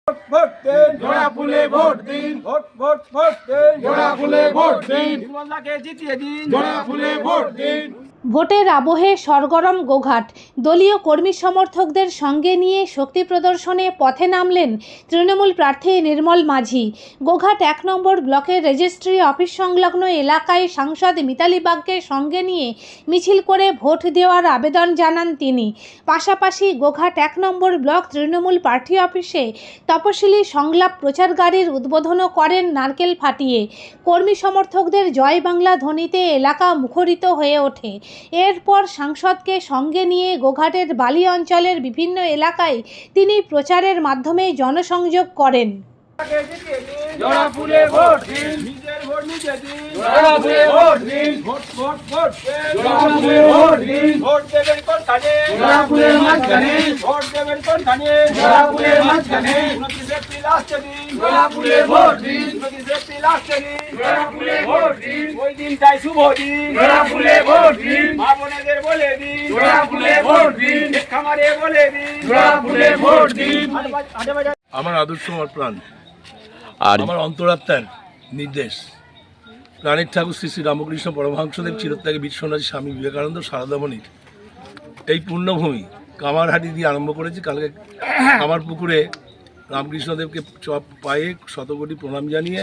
Vote দিন, জোড়া ফুলে ভোট দিন, ভোট ভোট ভোট দিন, জোড়া ফুলে ভোট দিন, নির্মলাকে জিতিয়ে দিন, জোড়া ফুলে ভোট দিন। ভোটের আবহে সরগরম গোঘাট। দলীয় কর্মী সমর্থকদের সঙ্গে নিয়ে শক্তি প্রদর্শনে পথে নামলেন তৃণমূল প্রার্থী নির্মল মাঝি। গোঘাট ১ নম্বর ব্লকের রেজিস্ট্রি অফিস সংলগ্ন এলাকায় সাংসদ মিতালি বাগকে সঙ্গে নিয়ে মিছিল করে ভোট দেওয়ার আবেদন জানান তিনি। পাশাপাশি গোঘাট ১ নম্বর ব্লক তৃণমূল পার্টি অফিসে তপশিলি সংলাপ প্রচার গাড়ির উদ্বোধনও করেন নারকেল ফাটিয়ে। কর্মী সমর্থকদের জয় বাংলা ধ্বনিতে এলাকা মুখরিত হয়ে ওঠে। এরপর সাংসদকে সঙ্গে নিয়ে গোঘাটের বালি অঞ্চলের বিভিন্ন এলাকায় তিনি প্রচারের মাধ্যমে জনসংযোগ করেন। নির্মলাকে জিতিয়ে দিন, জোড়া ফুলে ভোট দিন, নিজের ভোট নিজে দিন, জোড়া ফুলে ভোট দিন, ভোট ভোট ভোট দিন, জোড়া ফুলে ভোট দিন, ভোট দেবেন কোনখানে, জোড়া ফুলের মাঝখানে, ভোট দেবেন কোনখানে, জোড়া ফুলের মাঝখানে, 29 এপ্রিল আসছে দিন, জোড়া ফুলে ভোট দিন, 29 এপ্রিল আসছে দিন, জোড়া ফুলে ভোট দিন, ওই দিনটাই শুভ দিন, জোড়া ফুলে ভোট দিন, মা বোনেদের বলে দিন, জোড়া ফুলে ভোট দিন, খামারে বলে দিন, জোড়া ফুলে ভোট দিন। আমার আদর্শ, আমার প্রাণ, আর আমার অন্তরাত্মার নির্দেশ প্রাণের ঠাকুর শ্রী শ্রী রামকৃষ্ণ পরমহংসদেব চিরত্যাগী বীর সন্ন্যাসী স্বামী বিবেকানন্দ সারদামণির এই পুণ্যভূমি কামারহাটি দিয়ে আরম্ভ করেছি। কালকে কামার পুকুরে রামকৃষ্ণদেবকে পায়ে শতকোটি প্রণাম জানিয়ে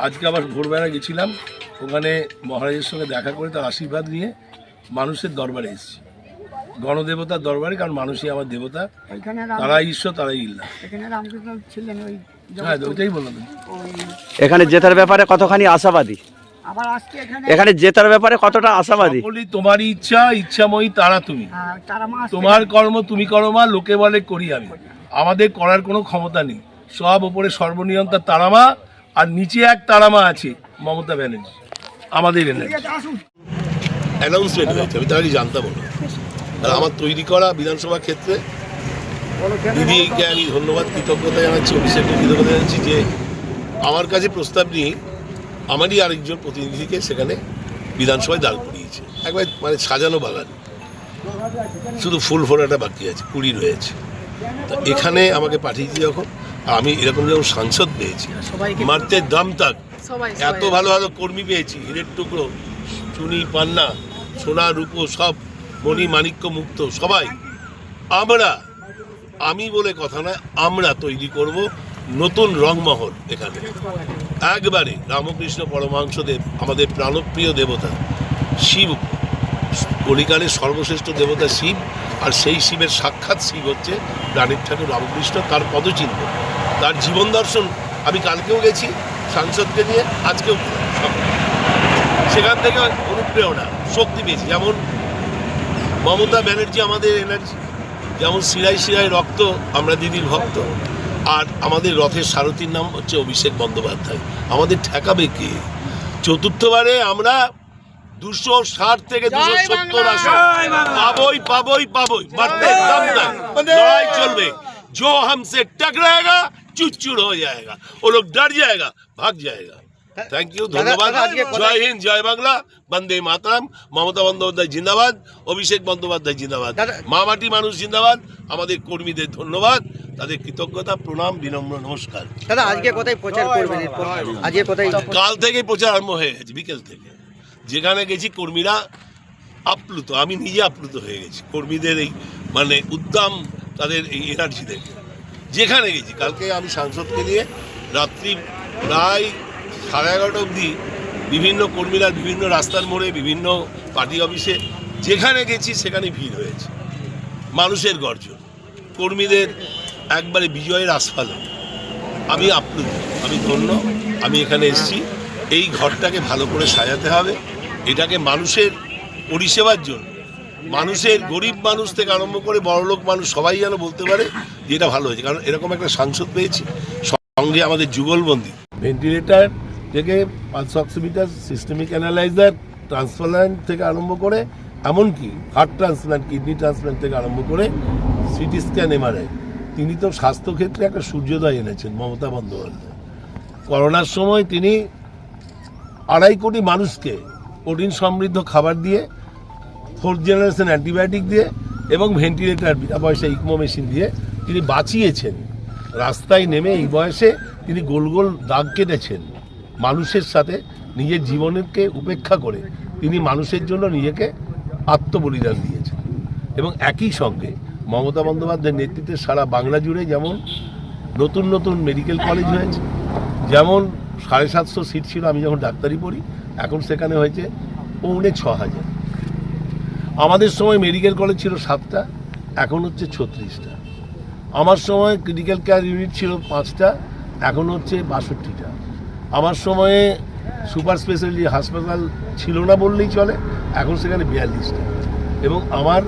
আজকে আবার ভোরবেলা গেছিলাম, ওখানে মহারাজের সঙ্গে দেখা করে তার আশীর্বাদ নিয়ে মানুষের দরবারে এসেছি, গণদেবতার দরবারে, কারণ মানুষই আমার দেবতা, তারাই ঈশ্বর, তারাই ইল্লা। হ্যাঁ, ওইটাই বললাম। এখানে জেতার ব্যাপারে কতখানি আশাবাদী? এখানে জেতার ব্যাপারে কতটা আশাবাদী? বলি তোমারই ইচ্ছা, ইচ্ছাময়ী তারা তুমি, তোমার কর্ম তুমি করো মা, লোকে বলে করি আমি। আমাদের করার কোনো ক্ষমতা নেই, সব ওপরে সর্বনিয়ন্তা তারামা, আর নিচে এক তারামা আছে মমতা ব্যানার্জি, আমাদের অ্যানাউন্সমেন্ট হয়েছে, আমি তার আগে জানতাম না। আর আমার তৈরি করা বিধানসভা ক্ষেত্রে দিদিকে আমি ধন্যবাদ, কৃতজ্ঞতা জানাচ্ছি, অভিষেককে কৃতজ্ঞতা জানাচ্ছি যে আমার কাছে প্রস্তাব নিয়ে আমারই আরেকজন প্রতিনিধিকে সেখানে বিধানসভায় দাঁড় করিয়েছে। একবার মানে সাজানো বাগান, শুধু ফুল ফোটাটা বাকি আছে, 20 রয়েছে। তো এখানে আমাকে পাঠিয়েছি যখন, আমি এরকম যখন সাংসদ পেয়েছি, মারতে দাম তাক, এত ভালো ভালো কর্মী পেয়েছি, হীরের টুকরো, চুনি পান্না, সোনা রূপো সব, মণি মাণিক্য মুক্ত সবাই, আমি বলে কথা নয়, আমরা তৈরি করব নতুন রংমহল। এখানে একবারে রামকৃষ্ণ পরমহংসদেব আমাদের প্রাণপ্রিয় দেবতা, শিব, কলিকালের সর্বশ্রেষ্ঠ দেবতা শিব, আর সেই শিবের সাক্ষাৎ শিব হচ্ছে প্রাণের ঠাকুর রামকৃষ্ণ, তার পদচিহ্ন, তার জীবন দর্শন। আমি কালকেও গেছি সাংসদকে নিয়ে, আজকেও সেখান থেকে অনুপ্রেরণা শক্তি পেয়েছি। যেমন মমতা ব্যানার্জি আমাদের এনার্জি, যেমন শিরায় শিরায় রক্ত, আমরা দিদির ভক্ত। আর আমাদের রথের সারথীর নাম হচ্ছে অভিষেক বন্দ্যোপাধ্যায়। আমাদের ঠেকাবে কে? চতুর্থবারে আমরা 260 থেকে 270 আসন পাবই, মারতে দম নাই, লড়াই চলবে। जो हमसे टकराएगा चुर हो जाएगा, वो लोग डर जाएगा, भाग जाएगा। থ্যাংক ইউ, ধন্যবাদ। জয় হিন্দ, জয় বাংলা, বন্দে মাতরম। মমতা বন্দ্যোপাধ্যায় জিন্দাবাদ, অভিষেক বন্দ্যোপাধ্যায় জিন্দাবাদ, মা মাটি মানুষ জিন্দাবাদ। আমাদের কর্মীদের ধন্যবাদ, তাদের কৃতজ্ঞতা, প্রণাম, বিনম্র নমস্কার। দাদা আজকে কোথায় প্রচার করবেন? আজকে কোথায়? কাল থেকে প্রচার আরম্ভ হয়ে গেছে, বিকেল থেকে। যেখানে গেছি কর্মীরা আপ্লুত, আমি নিজে আপ্লুত হয়ে গেছি কর্মীদের এই মানে উদ্দাম, তাদের এই এনার্জি দেখে। যেখানে গেছি, কালকে আমি সাংসদকে নিয়ে রাত্রি প্রায় 11:30 অবধি বিভিন্ন কর্মীরা বিভিন্ন রাস্তার মোড়ে, বিভিন্ন পার্টি অফিসে যেখানে গেছি সেখানে ভিড় হয়েছে, মানুষের গর্জন, কর্মীদের একবারে বিজয়ের আস্ফালন। আমি আপ্লুত, আমি ধন্য, আমি এখানে এসেছি। এই ঘরটাকে ভালো করে সাজাতে হবে, এটাকে মানুষের পরিষেবার জন্য, মানুষের গরিব মানুষ থেকে আরম্ভ করে বড়লোক মানুষ সবাই যেন বলতে পারে যে এটা ভালো হয়েছে। কারণ এরকম একটা সাংসদ পেয়েছি, সঙ্গে আমাদের যুগলবন্দি, ভেন্টিলেটার থেকে 500 অক্সিমিটার, সিস্টেমিক অ্যানালাইজার, ট্রান্সপ্লান্ট থেকে আরম্ভ করে, এমনকি হার্ট ট্রান্সপ্লান্ট, কিডনি ট্রান্সপ্লান্ট থেকে আরম্ভ করে সিটি স্ক্যান, এমআরআই। তিনি তো স্বাস্থ্যক্ষেত্রে একটা সূর্যোদয় এনেছেন মমতা বন্দ্যোপাধ্যায়। করোনার সময় তিনি 2.5 কোটি মানুষকে প্রোটিন সমৃদ্ধ খাবার দিয়ে, 4th জেনারেশন অ্যান্টিবায়োটিক দিয়ে এবং ভেন্টিলেটার, বিনা পয়সা ইকমো মেশিন দিয়ে তিনি বাঁচিয়েছেন। রাস্তায় নেমে এই বয়সে তিনি গোল গোল দাগ কেটেছেন মানুষের সাথে, নিজের জীবনকে উপেক্ষা করে তিনি মানুষের জন্য নিজেকে আত্মবলিদান দিয়েছেন। এবং একই সঙ্গে মমতা বন্দ্যোপাধ্যায়ের নেতৃত্বে সারা বাংলা জুড়ে যেমন নতুন নতুন মেডিকেল কলেজ হয়েছে, যেমন 750 সিট ছিল আমি যখন ডাক্তারি পড়ি, এখন সেখানে হয়েছে 6500। আমাদের সময় মেডিকেল কলেজ ছিল 7টা, এখন হচ্ছে 36টা। আমার সময় ক্রিটিক্যাল কেয়ার ইউনিট ছিল 5টা, এখন হচ্ছে 62টা। আমার সময়ে সুপার স্পেশালিটি হাসপাতাল ছিল না বললেই চলে, এখন সেখানে 42টা। এবং আমার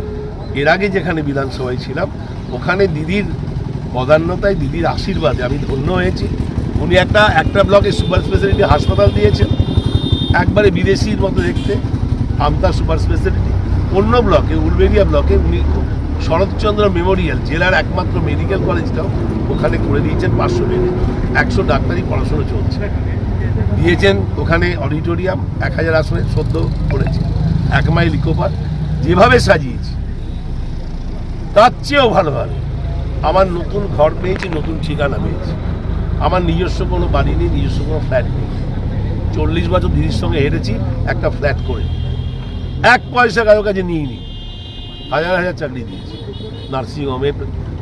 এর আগে যেখানে বিধানসভায় ছিলাম ওখানে দিদির পদান্নতায়, দিদির আশীর্বাদে আমি ধন্য হয়েছি। উনি একটা ব্লকে সুপার স্পেশালিটি হাসপাতাল দিয়েছেন, একবারে বিদেশির মতো দেখতে, আমতা সুপার স্পেশালিটি। অন্য ব্লকে, উলবেড়িয়া ব্লকে উনি শরৎচন্দ্র মেমোরিয়াল, জেলার একমাত্র মেডিকেল কলেজটাও ওখানে করে দিয়েছেন 500 বেডে। 100 ডাক্তারি পড়াশোনা চলছে। দিয়েছেন ওখানে অডিটোরিয়াম 1000 আসনে সদ্য করেছে। 1 মাইল ইকো পার্ক যেভাবে সাজিয়েছি তার চেয়েও ভালোভাবে আমার নতুন ঘর পেয়েছি, নতুন ঠিকানা পেয়েছি। আমার নিজস্ব কোনো বাড়ি নেই, নিজস্ব কোনো ফ্ল্যাট নেই। 40 বছর দিদির সঙ্গে হেরেছি, একটা ফ্ল্যাট করে 1 পয়সা কারো কাছে নিইনি। হাজার চাকরি দিয়েছি নার্সিংহোমে,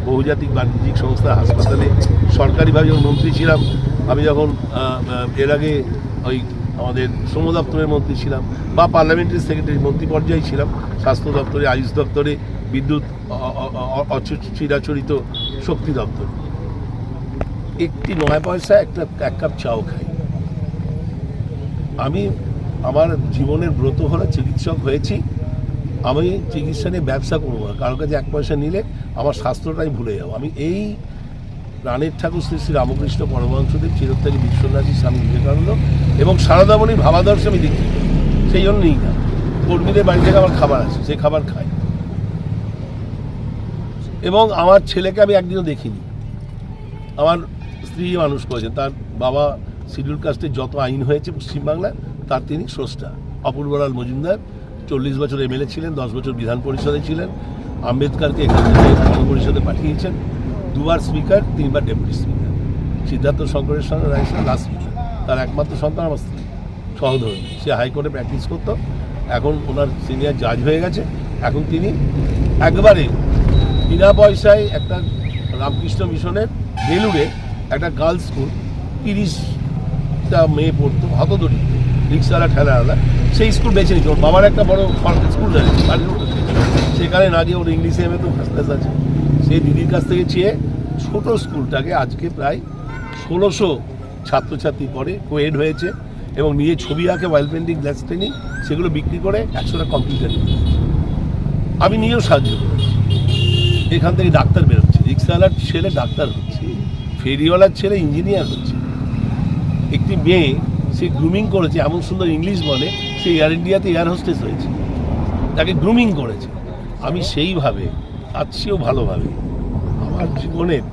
বহুজাতিক বাণিজ্যিক সংস্থা, হাসপাতালে, সরকারিভাবে যখন মন্ত্রী ছিলাম। আমি যখন এর আগে ওই আমাদের শ্রম দপ্তরের মন্ত্রী ছিলাম বা পার্লামেন্টারি সেক্রেটারি মন্ত্রী পর্যায়ে ছিলাম, স্বাস্থ্য দপ্তরে, আয়ুষ দপ্তরে, বিদ্যুৎ চিরাচরিত শক্তি দপ্তরে। একটি 9 পয়সা এক কাপ চাও খাই। আমি আমার জীবনের ব্রত হলো চিকিৎসক হয়েছি। আমি চিকিৎসা নিয়ে ব্যবসা করবো না, কারোর কাছে 1 পয়সা নিলে আমার স্বাস্থ্যটাই ভুলে যাবো। আমি এই প্রাণের ঠাকুর শ্রী শ্রী রামকৃষ্ণ পরমহংসদেব, চিরত্যাগী বিশ্বনাথী স্বামী বিবেকানন্দ এবং সারদামণির ভাবাদর্শে আমি দেখি, সেই জন্য নিই না। কর্মীদের বাড়ি থেকে আমার খাবার আছে, সেই খাবার খাই। এবং আমার ছেলেকে আমি একদিনও দেখিনি। আমার স্ত্রী মানুষ করেছেন, তার বাবা শিডিউল কাস্টের যত আইন হয়েছে পশ্চিমবাংলায় তার তিনি স্রষ্টা। অপূর্বলাল মজুমদার 40 বছর এমএলএ ছিলেন, 10 বছর বিধান পরিষদে ছিলেন। আম্বেদকরকে এখান থেকে বিধান পরিষদে পাঠিয়েছেন, 2 বার স্পিকার, 3 বার ডেপুটি স্পিকার। সিদ্ধার্থ শঙ্করের সঙ্গে রায় লাস্ট স্পিকার। তার একমাত্র সন্তান আমার স্ত্রী সহধর্মী, সে হাইকোর্টে প্র্যাকটিস করতো, এখন ওনার সিনিয়র জাজ হয়ে গেছে। এখন তিনি একবারে বিনা পয়সায় একটা রামকৃষ্ণ মিশনের বেলুড়ে একটা গার্লস স্কুল, 30টা মেয়ে পড়তো, হতদরিদ্র, রিক্সাওয়ালা, ঠেলাওয়ালা, সেই স্কুল বেছে নিচ্ছে। ওর বাবার একটা বড় স্কুল রয়েছে, সেখানে না গিয়ে ওর ইংলিশে এমএ তো ফার্স্ট ক্লাস আছে। সেই দিদির কাছ থেকে চেয়ে ছোট স্কুলটাকে আজকে প্রায় 1600 ছাত্রছাত্রী পড়ে, কোয়েড হয়েছে এবং নিজে ছবি আঁকে, ওয়াইল পেন্টিং, গ্লাস ট্রেনিং, সেগুলো বিক্রি করে 100টা কম্পিউটার নিয়ে। আমি নিজেও সাহায্য করেছি। এখান থেকে ডাক্তার বেরোচ্ছে, রিক্সাওয়ালার ছেলে ডাক্তার হচ্ছে, ফেরিওয়ালার ছেলে ইঞ্জিনিয়ার হচ্ছে। একটি মেয়ে সে গ্রুমিং করেছে, এমন সুন্দর ইংলিশ বলে, সে এয়ার ইন্ডিয়াতে এয়ার হোস্টেস হয়েছে, তাকে গ্রুমিং করেছে। আমি সেইভাবে, তার চেয়েও ভালোভাবে আমার জীবনের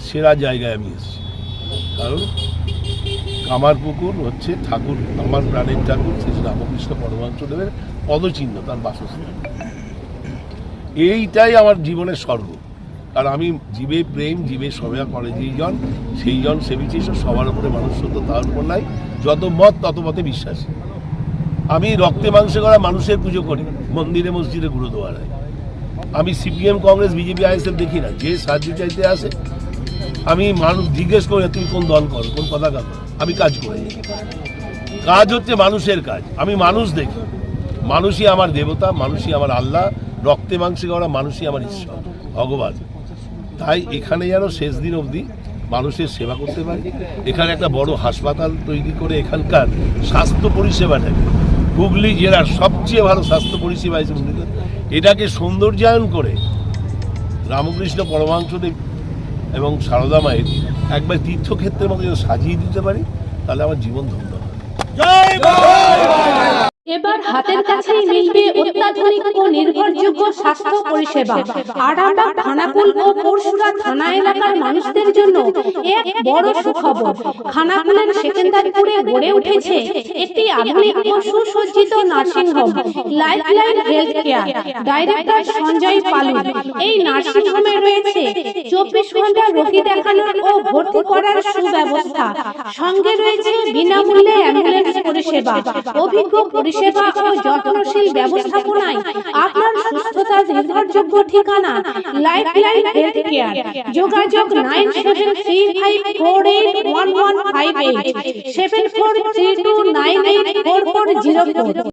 সেরা জায়গায় আমি এসেছি। কারণ কামারপুকুর হচ্ছে ঠাকুর, আমার প্রাণের ঠাকুর শ্রী রামকৃষ্ণ পরমহংসদেবের পদচিহ্ন, তার বাসস্থান। এইটাই আমার জীবনের স্বর্গ। কারণ আমি জীবে প্রেম, জীবে সেবা করে যেই জন, সেই জন সেবিছি। সবার উপরে মানুষ সত্য, তার উপর নাই। যত মত তত মতে বিশ্বাসী। আমি রক্তে মাংসে করা মানুষের পুজো করি, মন্দিরে, মসজিদে, গুরুদুয়ারায়। আমি সিপিএম, কংগ্রেস, বিজেপি, আইএসএফ দেখি না। যে সাহায্য চাইতে আসে আমি মানুষ জিজ্ঞেস করি, তুমি কোন দল করো, কোন পতাকা করো, আমি কাজ করি। কাজ হচ্ছে মানুষের কাজ। আমি মানুষ দেখি, মানুষই আমার দেবতা, মানুষই আমার আল্লাহ, রক্তে মাংসে করা মানুষই আমার ঈশ্বর, ভগবান। তাই এখানে যেন শেষ দিন অবধি মানুষের সেবা করতে পারি। এখানে একটা বড় হাসপাতাল তৈরি করে এখানকার স্বাস্থ্য পরিষেবাটাকে হুগলি জেলার সবচেয়ে ভালো স্বাস্থ্য পরিষেবা হিসেবে এটাকে সৌন্দর্যায়ন করে রামকৃষ্ণ পরমহংসদেব এবং সারদা মায়ের একবার তীর্থক্ষেত্রের মতো যেন সাজিয়ে দিতে পারি, তাহলে আমার জীবন ধন্য হবে। এবার হাতের কাছেই মিলবে অত্যাধুনিক ও নির্ভরযোগ্য স্বাস্থ্য পরিষেবা। আরামবাগ, খানাকুল ও পরশুরা থানা এলাকার মানুষদের জন্য এক বড় সুখবর। খানাকুলের সেকেন্দারপুরে গড়ে উঠেছে একটি আধুনিক ও সুসজ্জিত nursing home, Lifeline health care. Director Sanjay Palu. এই নার্সিংহোমে রয়েছে 24 ঘন্টা রোগী দেখানোর ও ভর্তি করার সুব্যবস্থা। সঙ্গে রয়েছে বিনামূল্যে অ্যাম্বুলেন্স পরিষেবা। অভিজ্ঞ পরিষেবা ও যত্নশীল ব্যবস্থাপনায় আপনার সুস্থতার নির্ভরযোগ্য ঠিকানা লাইফলাইন হেলথ কেয়ার। যোগাযোগ 9735481158 7432984404।